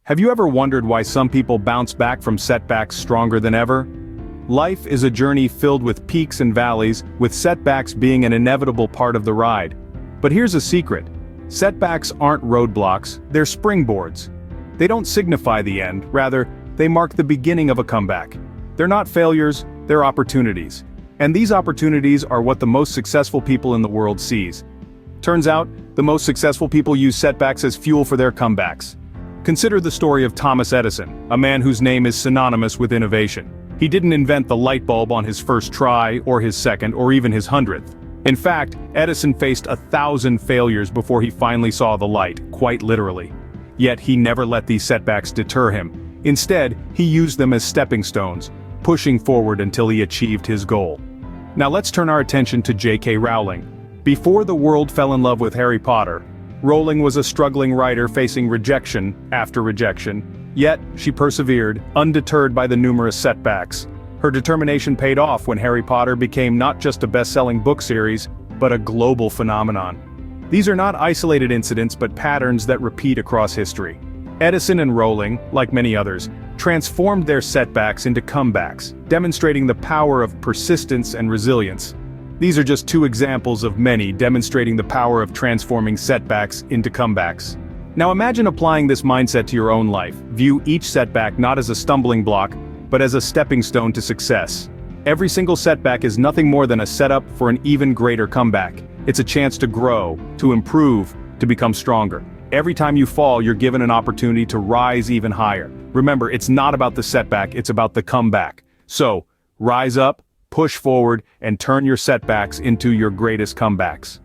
Have you ever wondered why some people bounce back from setbacks stronger than ever? Life is a journey filled with peaks and valleys, with setbacks being an inevitable part of the ride. But here's a secret. Setbacks aren't roadblocks, they're springboards. They don't signify the end, rather, they mark the beginning of a comeback. They're not failures, they're opportunities. And these opportunities are what the most successful people in the world seize. Turns out, the most successful people use setbacks as fuel for their comebacks. Consider the story of Thomas Edison, a man whose name is synonymous with innovation. He didn't invent the light bulb on his first try, or his second, or even his 100th. In fact, Edison faced 1,000 failures before he finally saw the light, quite literally. Yet he never let these setbacks deter him. Instead, he used them as stepping stones, pushing forward until he achieved his goal. Now let's turn our attention to J.K. Rowling. Before the world fell in love with Harry Potter, Rowling was a struggling writer facing rejection after rejection, yet she persevered, undeterred by the numerous setbacks. Her determination paid off when Harry Potter became not just a best-selling book series, but a global phenomenon. These are not isolated incidents but patterns that repeat across history. Edison and Rowling, like many others, transformed their setbacks into comebacks, demonstrating the power of persistence and resilience. These are just two examples of many demonstrating the power of transforming setbacks into comebacks. Now imagine applying this mindset to your own life. View each setback not as a stumbling block, but as a stepping stone to success. Every single setback is nothing more than a setup for an even greater comeback. It's a chance to grow, to improve, to become stronger. Every time you fall, you're given an opportunity to rise even higher. Remember, it's not about the setback, it's about the comeback. So, rise up, push forward, and turn your setbacks into your greatest comebacks.